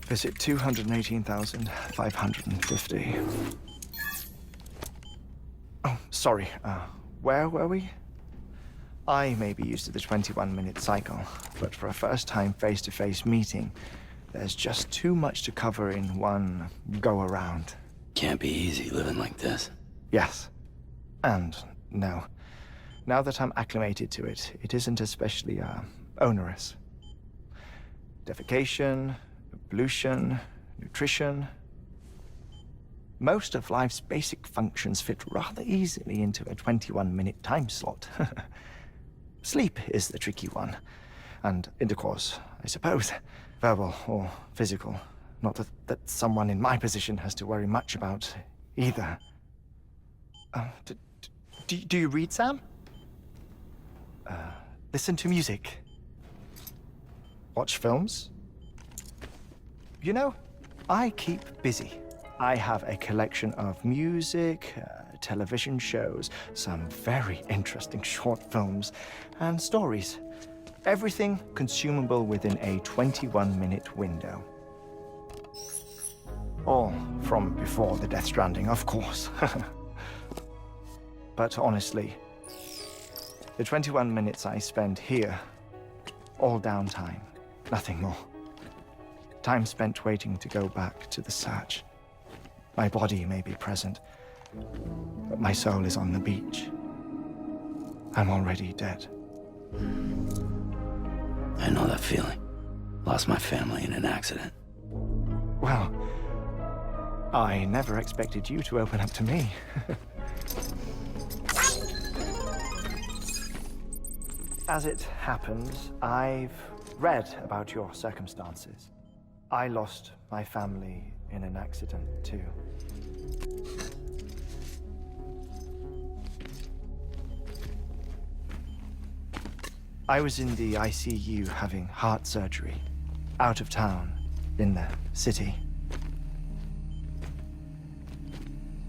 Visit 218,550. Oh, sorry. Where were we? I may be used to the 21-minute cycle, but for a first-time face-to-face meeting, there's just too much to cover in one go-around. Can't be easy living like this. Yes. And no. Now that I'm acclimated to it, it isn't especially, onerous. Defecation, pollution, nutrition. Most of life's basic functions fit rather easily into a 21-minute time slot. Sleep is the tricky one. And intercourse, I suppose. Verbal or physical. Not that someone in my position has to worry much about either. Do you read, Sam? Listen to music. Watch films? You know, I keep busy. I have a collection of music, television shows, some very interesting short films, and stories. Everything consumable within a 21-minute window. All from before the Death Stranding, of course. But honestly, the 21 minutes I spend here, all downtime, nothing more. Time spent waiting to go back to the search. My body may be present, but my soul is on the beach. I'm already dead. I know that feeling. Lost my family in an accident. Well, I never expected you to open up to me. As it happens, I've read about your circumstances. I lost my family in an accident, too. I was in the ICU having heart surgery, out of town, in the city.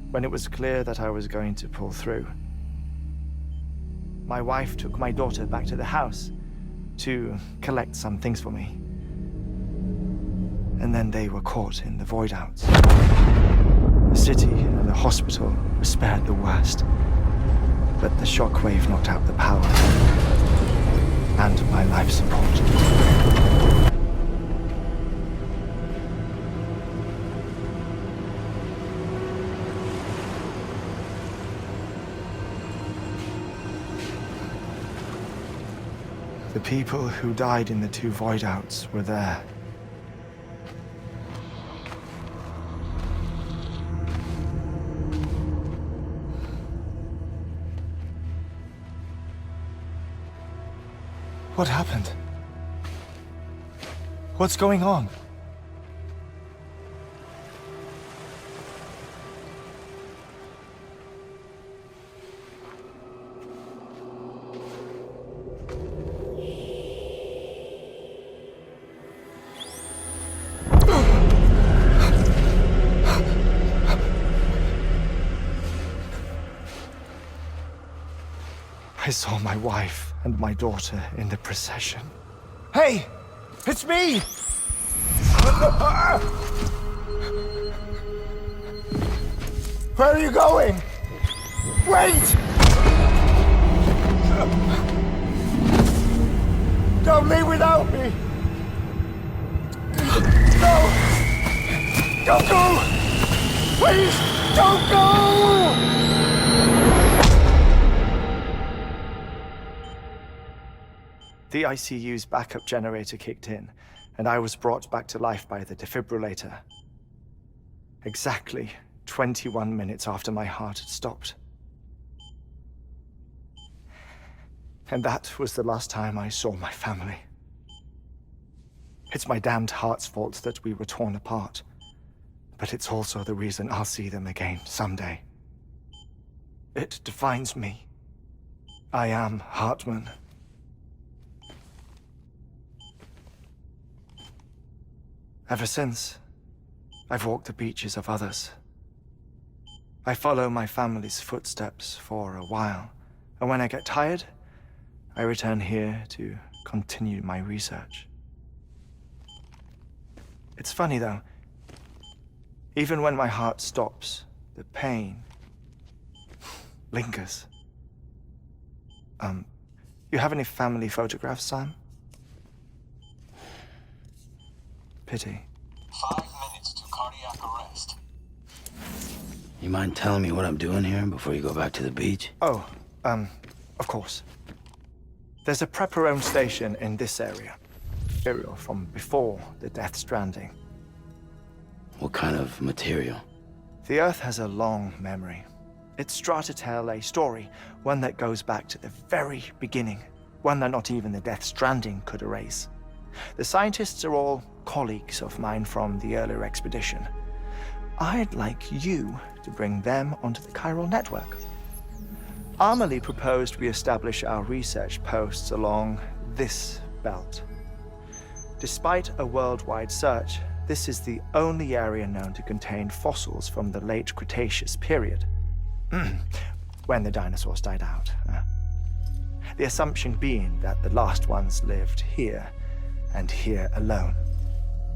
When it was clear that I was going to pull through, my wife took my daughter back to the house to collect some things for me. And then they were caught in the void-outs. The city and the hospital were spared the worst, but the shockwave knocked out the power and my life support. The people who died in the two void-outs were there. What happened? What's going on? I saw my wife and my daughter in the procession. Hey! It's me! Where are you going? Wait! Don't leave without me! No! Don't go! Please, don't go! The ICU's backup generator kicked in, and I was brought back to life by the defibrillator. Exactly 21 minutes after my heart had stopped. And that was the last time I saw my family. It's my damned heart's fault that we were torn apart, but it's also the reason I'll see them again someday. It defines me. I am Heartman. Ever since, I've walked the beaches of others. I follow my family's footsteps for a while, and when I get tired, I return here to continue my research. It's funny, though. Even when my heart stops, the pain lingers. You have any family photographs, Sam? Pity. 5 minutes to cardiac arrest. You mind telling me what I'm doing here before you go back to the beach? Oh, of course. There's a prep-your-own station in this area. Material from before the Death Stranding. What kind of material? The Earth has a long memory. It's trying to tell a story, one that goes back to the very beginning, one that not even the Death Stranding could erase. The scientists are all colleagues of mine from the earlier expedition. I'd like you to bring them onto the chiral network. Amelie proposed we establish our research posts along this belt. Despite a worldwide search, this is the only area known to contain fossils from the late Cretaceous period, when the dinosaurs died out. The assumption being that the last ones lived here, and here alone.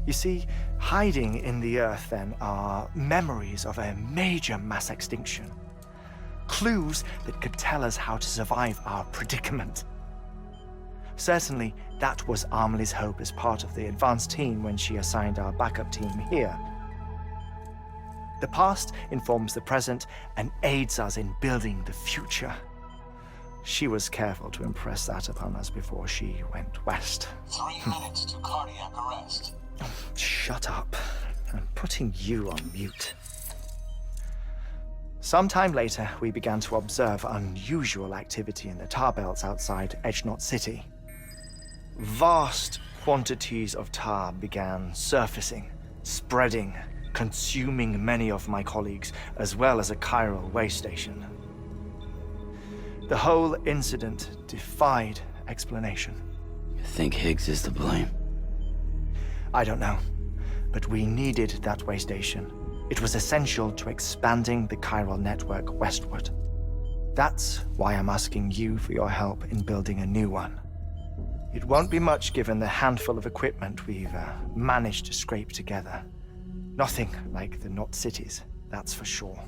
You see, hiding in the Earth, then, are memories of a major mass extinction. Clues that could tell us how to survive our predicament. Certainly, that was Amelie's hope as part of the advanced team when she assigned our backup team here. The past informs the present and aids us in building the future. She was careful to impress that upon us before she went west. 3 minutes to cardiac arrest. Shut up. I'm putting you on mute. Sometime later, we began to observe unusual activity in the tar belts outside Edgenot City. Vast quantities of tar began surfacing, spreading, consuming many of my colleagues, as well as a chiral way station. The whole incident defied explanation. You think Higgs is to blame? I don't know, but we needed that way station. It was essential to expanding the chiral network westward. That's why I'm asking you for your help in building a new one. It won't be much given the handful of equipment we've managed to scrape together. Nothing like the knot cities, that's for sure.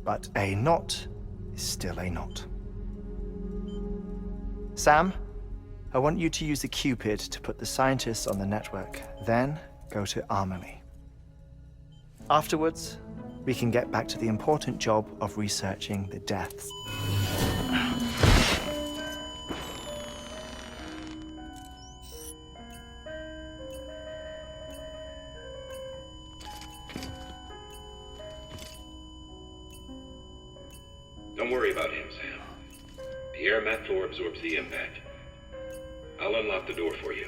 But a knot is still a knot. Sam, I want you to use the Cupid to put the scientists on the network, then go to Amelie. Afterwards, we can get back to the important job of researching the deaths. Don't worry about him, Sam. The air mat floor absorbs the impact. I'll unlock the door for you.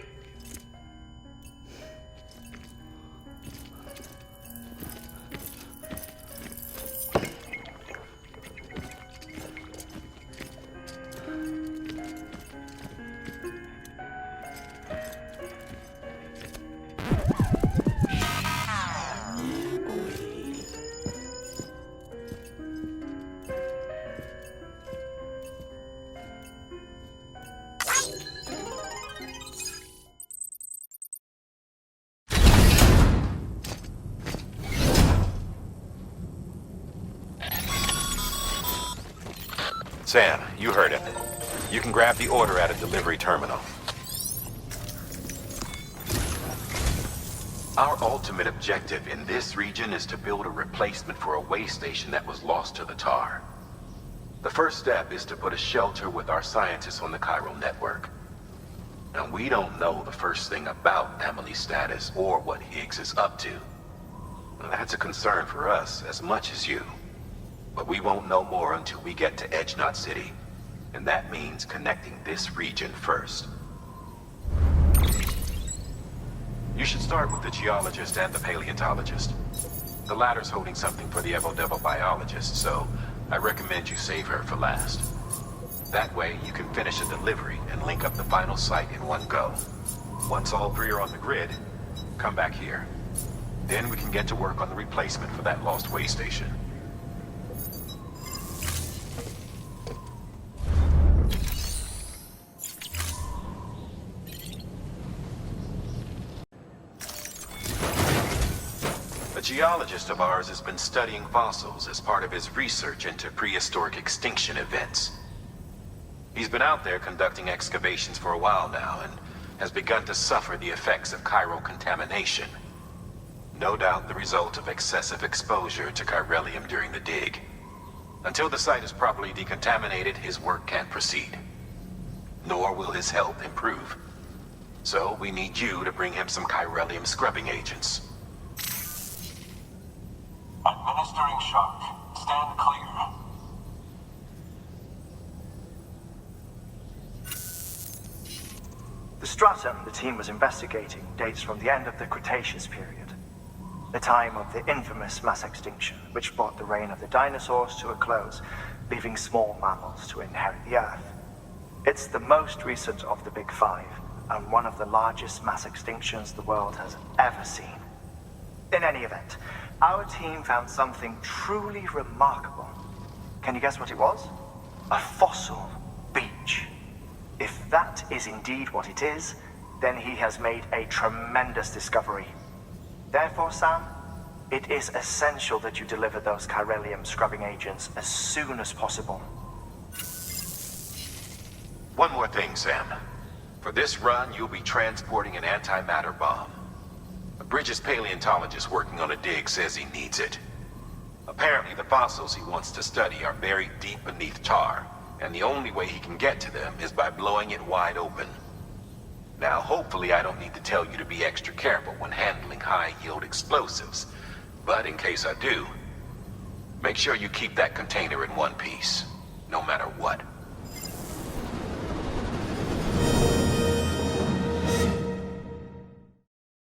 Sam, you heard him. You can grab the order at a delivery terminal. Our ultimate objective in this region is to build a replacement for a way station that was lost to the tar. The first step is to put a shelter with our scientists on the chiral network. Now, we don't know the first thing about Amelie's status or what Higgs is up to. That's a concern for us as much as you. But we won't know more until we get to Edgenot City. And that means connecting this region first. You should start with the geologist and the paleontologist. The latter's holding something for the Evo-Devo biologist, so I recommend you save her for last. That way, you can finish a delivery and link up the final site in one go. Once all three are on the grid, come back here. Then we can get to work on the replacement for that lost way station. geologist of ours has been studying fossils as part of his research into prehistoric extinction events. He's been out there conducting excavations for a while now and has begun to suffer the effects of chiral contamination. No doubt the result of excessive exposure to chiralium during the dig. Until the site is properly decontaminated, his work can't proceed. Nor will his health improve. So we need you to bring him some chiralium scrubbing agents. Administering shock. Stand clear. The stratum the team was investigating dates from the end of the Cretaceous period, the time of the infamous mass extinction, which brought the reign of the dinosaurs to a close, leaving small mammals to inherit the Earth. It's the most recent of the Big Five, and one of the largest mass extinctions the world has ever seen. In any event, our team found something truly remarkable. Can you guess what it was? A fossil beach. If that is indeed what it is, then he has made a tremendous discovery. Therefore, Sam, it is essential that you deliver those chiralium scrubbing agents as soon as possible. One more thing, Sam. For this run, you'll be transporting an antimatter bomb. A Bridges paleontologist working on a dig says he needs it. Apparently, the fossils he wants to study are buried deep beneath tar, and the only way he can get to them is by blowing it wide open. Now, hopefully I don't need to tell you to be extra careful when handling high-yield explosives, but in case I do, make sure you keep that container in one piece, no matter what.